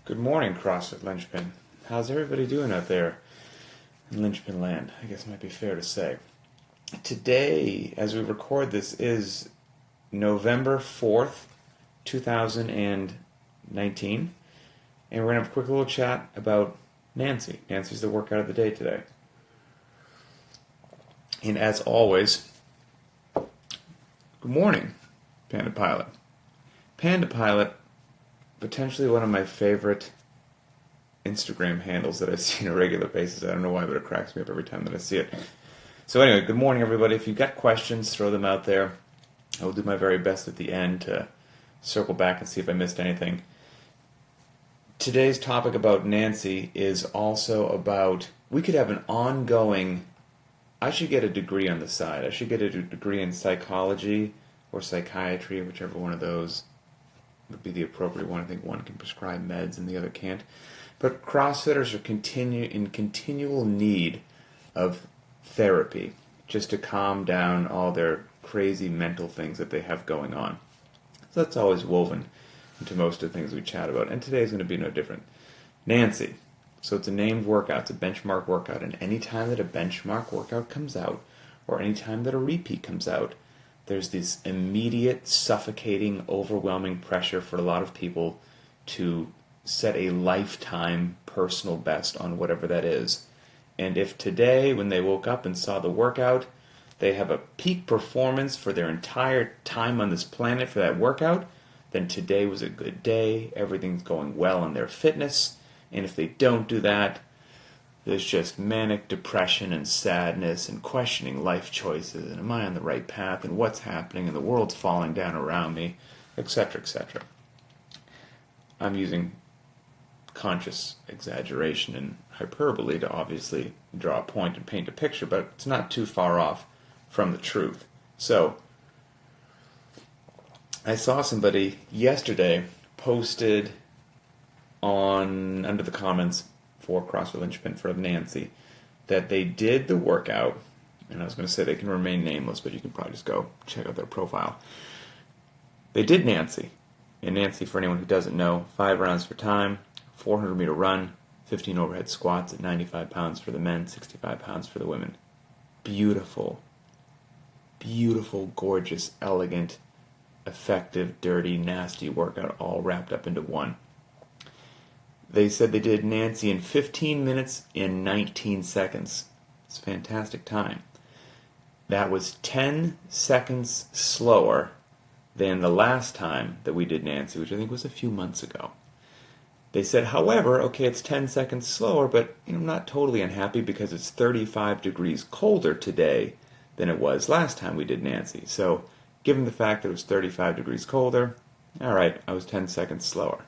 Good morning, CrossFit Linchpin. How's everybody doing out there in Linchpin land? I guess it might be fair to say. Today, as we record this, is November 4th, 2019, and we're going to have a quick little chat about Nancy. Nancy's the workout of the day today. And as always, good morning, Panda Pilot. Panda Pilot, potentially one of my favorite Instagram handles that I see on a regular basis. I don't know why, but it cracks me up every time that I see it. So anyway, good morning, everybody. If you've got questions, throw them out there. I will do my very best at the end to circle back and see if I missed anything. Today's topic about Nancy is also about, we could have an ongoing, I should get a degree on the side. I should get a degree in psychology or psychiatry, whichever one of those would be the appropriate one. I think one can prescribe meds and the other can't. But CrossFitters are in continual need of therapy just to calm down all their crazy mental things that they have going on. So that's always woven into most of the things we chat about. And today's going to be no different. Nancy. So it's a named workout. It's a benchmark workout. And any time that a benchmark workout comes out, or any time that a repeat comes out, there's this immediate, suffocating, overwhelming pressure for a lot of people to set a lifetime personal best on whatever that is. And if today, when they woke up and saw the workout, they have a peak performance for their entire time on this planet for that workout, then today was a good day, everything's going well in their fitness, and if they don't do that, there's just manic depression and sadness and questioning life choices, and am I on the right path, and what's happening, and the world's falling down around me, etc., etc. I'm using conscious exaggeration and hyperbole to obviously draw a point and paint a picture, but it's not too far off from the truth. So, I saw somebody yesterday posted under the comments for CrossFit Linchpin for Nancy that they did the workout, and I was going to say they can remain nameless, but you can probably just go check out their profile. They did Nancy, and Nancy, for anyone who doesn't know, 5 rounds for time, 400-meter run, 15 overhead squats at 95 pounds for the men, 65 pounds for the women. Beautiful, beautiful, gorgeous, elegant, effective, dirty, nasty workout all wrapped up into one. They said they did Nancy in 15 minutes and 19 seconds. It's a fantastic time. That was 10 seconds slower than the last time that we did Nancy, which I think was a few months ago. They said, however, okay, it's 10 seconds slower, but I'm not totally unhappy because it's 35 degrees colder today than it was last time we did Nancy. So, given the fact that it was 35 degrees colder, all right, I was 10 seconds slower.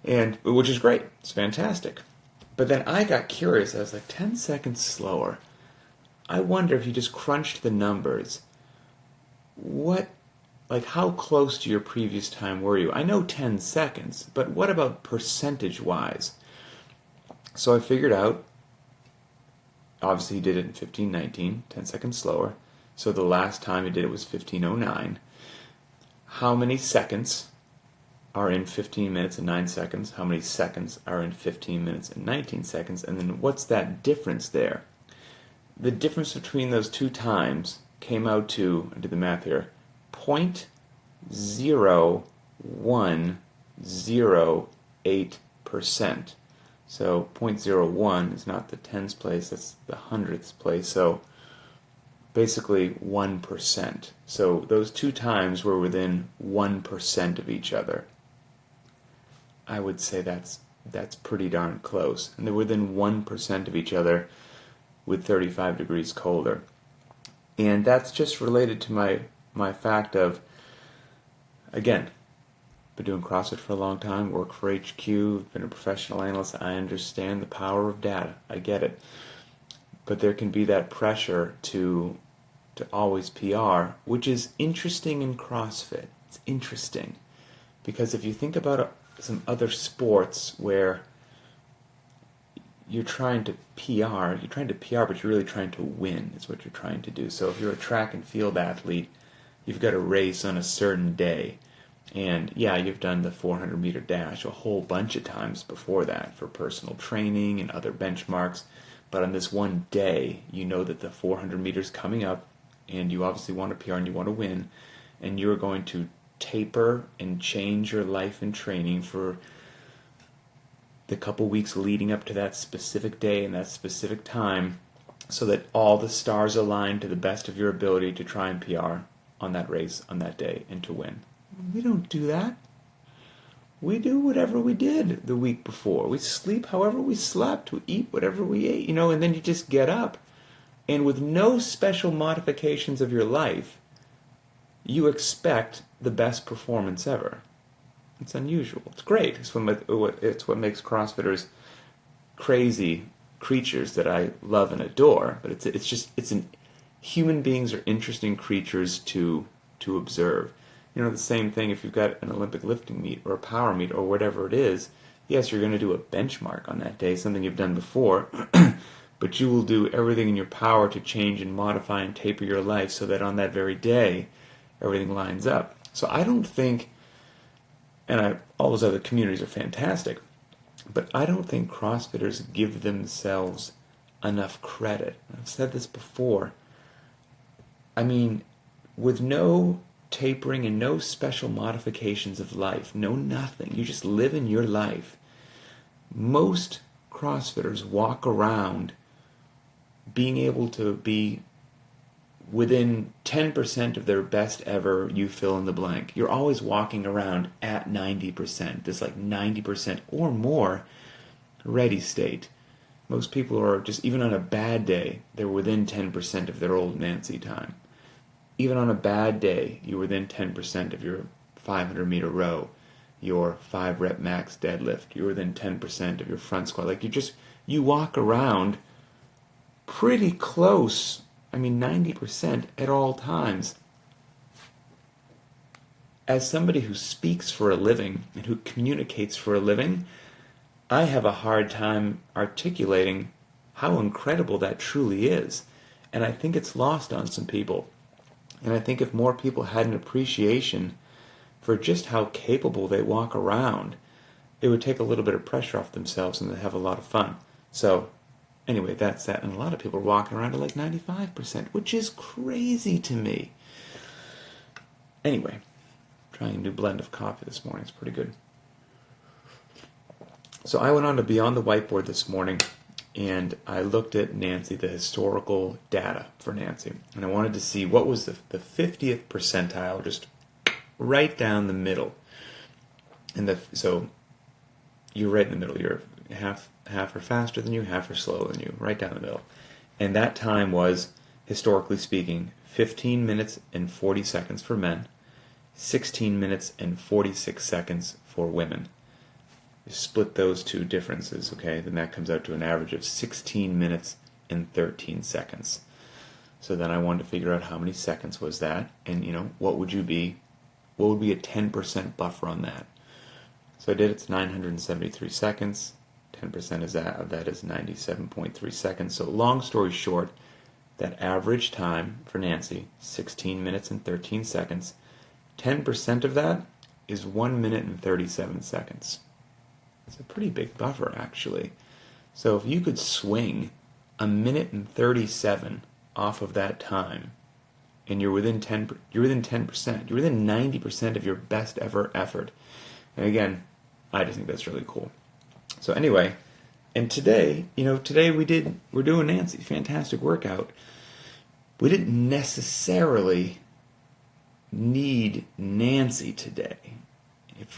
And which is great. It's fantastic. But then I got curious. I was like, 10 seconds slower. I wonder if you just crunched the numbers, how close to your previous time were you? I know 10 seconds, but what about percentage-wise? So I figured out, obviously he did it in 15:19, 10 seconds slower. So the last time he did it was 15:09. How many seconds are in 15 minutes and 9 seconds? How many seconds are in 15 minutes and 19 seconds? And then what's that difference there? The difference between those two times came out to, I did the math here, 0.0108%. So 0.01 is not the tens place, that's the hundredths place. So basically 1%. So those two times were within 1% of each other. I would say that's pretty darn close. And they're within 1% of each other with 35 degrees colder. And that's just related to my fact of, again, been doing CrossFit for a long time, work for HQ, been a professional analyst. I understand the power of data. I get it. But there can be that pressure to always PR, which is interesting in CrossFit. It's interesting. Because if you think about some other sports where you're trying to PR, but you're really trying to win, is what you're trying to do. So if you're a track and field athlete, you've got a race on a certain day. And yeah, you've done the 400 meter dash a whole bunch of times before that for personal training and other benchmarks. But on this one day, you know that the 400 meters coming up, and you obviously want a PR and you want to win, and you're going to taper and change your life and training for the couple weeks leading up to that specific day and that specific time, so that all the stars align to the best of your ability to try and PR on that race on that day and to win. We don't do that. We do whatever we did the week before. We sleep however we slept. We eat whatever we ate, and then you just get up. And with no special modifications of your life, you expect the best performance ever. It's unusual. It's great. It's what makes CrossFitters crazy creatures that I love and adore. But human beings are interesting creatures to observe. The same thing if you've got an Olympic lifting meet or a power meet or whatever it is. Yes, you're going to do a benchmark on that day, something you've done before, but you will do everything in your power to change and modify and taper your life so that on that very day, everything lines up. So I don't think, all those other communities are fantastic, but I don't think CrossFitters give themselves enough credit. I've said this before. I mean, with no tapering and no special modifications of life, no nothing, you just live in your life. Most CrossFitters walk around being able to be within 10% of their best ever, you fill in the blank. You're always walking around at 90%, this 90% or more ready state. Most people are just, even on a bad day, they're within 10% of their old Nancy time. Even on a bad day, you're within 10% of your 500 meter row, your 5 rep max deadlift. You're within 10% of your front squat. You walk around pretty close, 90% at all times. As somebody who speaks for a living and who communicates for a living, I have a hard time articulating how incredible that truly is. And I think it's lost on some people. And I think if more people had an appreciation for just how capable they walk around, it would take a little bit of pressure off themselves and they'd have a lot of fun. So, anyway, that's that. And a lot of people are walking around at 95%, which is crazy to me. Anyway, trying a new blend of coffee this morning. It's pretty good. So I went on to Beyond the Whiteboard this morning, and I looked at Nancy, the historical data for Nancy. And I wanted to see what was the 50th percentile, just right down the middle. So you're right in the middle. You're half are faster than you, half are slower than you, right down the middle. And that time was, historically speaking, 15 minutes and 40 seconds for men, 16 minutes and 46 seconds for women. You split those two differences, okay, then that comes out to an average of 16 minutes and 13 seconds. So then I wanted to figure out how many seconds was that, and what would be a 10% buffer on that. So I did, it's 973 seconds. 10% of that is 97.3 seconds. So long story short, that average time for Nancy, 16 minutes and 13 seconds. 10% of that is 1 minute and 37 seconds. It's a pretty big buffer, actually. So if you could swing 1 minute and 37 off of that time, and you're within 10%, you're within 90% of your best ever effort. And again, I just think that's really cool. So anyway, and today we're doing Nancy, fantastic workout. We didn't necessarily need Nancy today.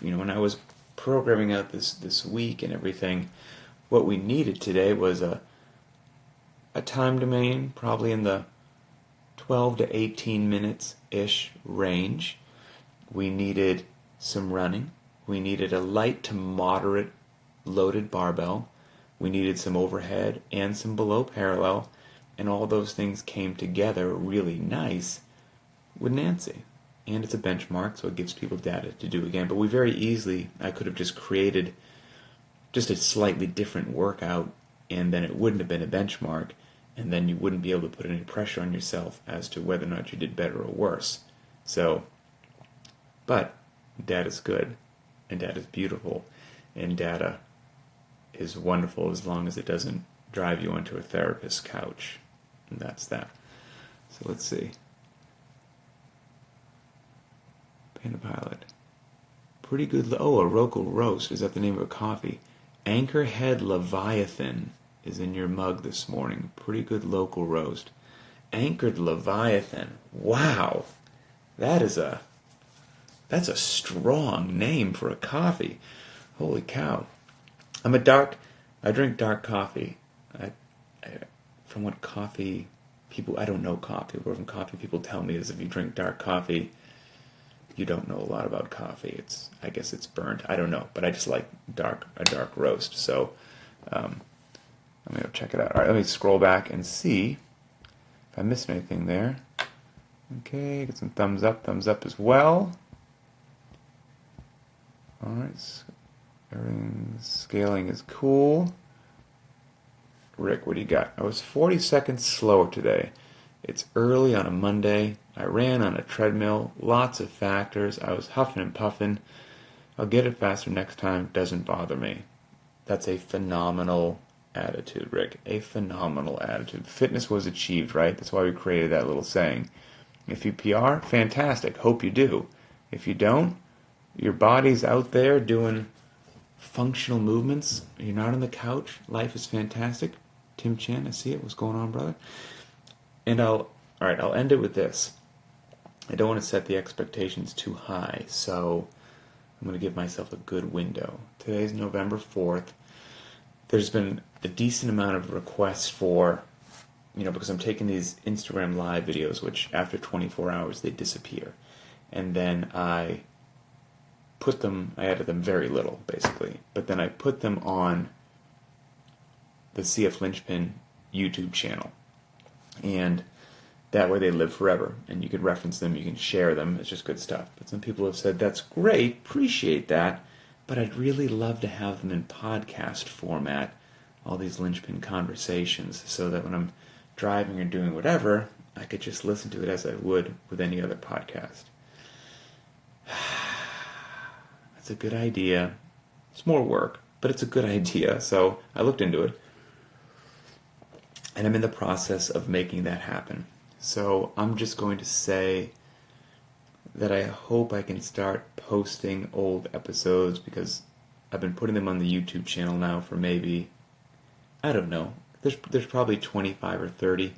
When I was programming out this week and everything, what we needed today was a time domain, probably in the 12 to 18 minutes-ish range. We needed some running. We needed a light to moderate loaded barbell. We needed some overhead and some below parallel. And all those things came together really nice with Nancy. And it's a benchmark, so it gives people data to do again. But I could have just created just a slightly different workout, and then it wouldn't have been a benchmark, and then you wouldn't be able to put any pressure on yourself as to whether or not you did better or worse. So, but Data's good, and data's beautiful, and data is wonderful as long as it doesn't drive you onto a therapist's couch. And that's that. So let's see. Panda Pilot. Pretty good. Oh, a local roast. Is that the name of a coffee? Anchorhead Leviathan is in your mug this morning. Pretty good local roast. Anchored Leviathan. Wow. That's a strong name for a coffee. Holy cow. I drink dark coffee. From what coffee people, I don't know coffee, but from coffee people tell me is if you drink dark coffee, you don't know a lot about coffee. I guess it's burnt. I don't know, but I just like a dark roast. So I'm gonna go check it out. All right, let me scroll back and see if I missed anything there. Okay, get some thumbs up as well. All right, everything scaling is cool. Rick, what do you got? I was 40 seconds slower today. It's early on a Monday. I ran on a treadmill. Lots of factors. I was huffing and puffing. I'll get it faster next time. Doesn't bother me. That's a phenomenal attitude, Rick. A phenomenal attitude. Fitness was achieved, right? That's why we created that little saying. If you PR, fantastic. Hope you do. If you don't, your body's out there doing functional movements. You're not on the couch. Life is fantastic. Tim Chan, I see it. What's going on, brother? And I'll end it with this. I don't want to set the expectations too high, so I'm going to give myself a good window. Today's November 4th. There's been a decent amount of requests for, because I'm taking these Instagram live videos, which after 24 hours, they disappear. And then I edit them very little, basically. But then I put them on the CF Linchpin YouTube channel. And that way they live forever. And you can reference them, you can share them. It's just good stuff. But some people have said, that's great, appreciate that, but I'd really love to have them in podcast format, all these Linchpin Conversations, so that when I'm driving or doing whatever, I could just listen to it as I would with any other podcast. That's a good idea. It's more work, but it's a good idea. So I looked into it. And I'm in the process of making that happen. So I'm just going to say that I hope I can start posting old episodes, because I've been putting them on the YouTube channel now for maybe, I don't know, there's probably 25 or 30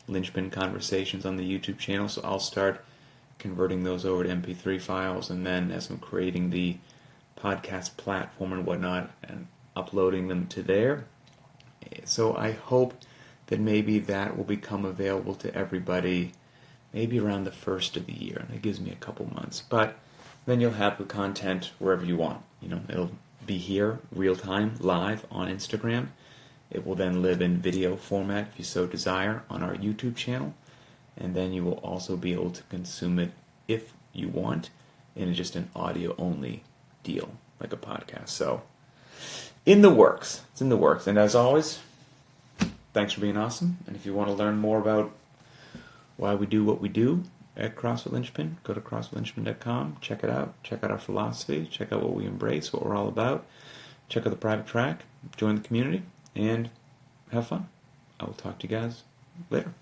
Linchpin Conversations on the YouTube channel, so I'll start converting those over to MP3 files, and then as I'm creating the podcast platform and whatnot, and uploading them to there. So I hope that maybe that will become available to everybody maybe around the first of the year. And that gives me a couple months. But then you'll have the content wherever you want. It'll be here, real time, live on Instagram. It will then live in video format, if you so desire, on our YouTube channel. And then you will also be able to consume it, if you want, in just an audio-only deal, like a podcast. So, in the works. It's in the works. And as always, thanks for being awesome. And if you want to learn more about why we do what we do at CrossFit Linchpin, go to CrossFitLinchpin.com. Check it out. Check out our philosophy. Check out what we embrace, what we're all about. Check out the private track. Join the community. And have fun. I will talk to you guys later.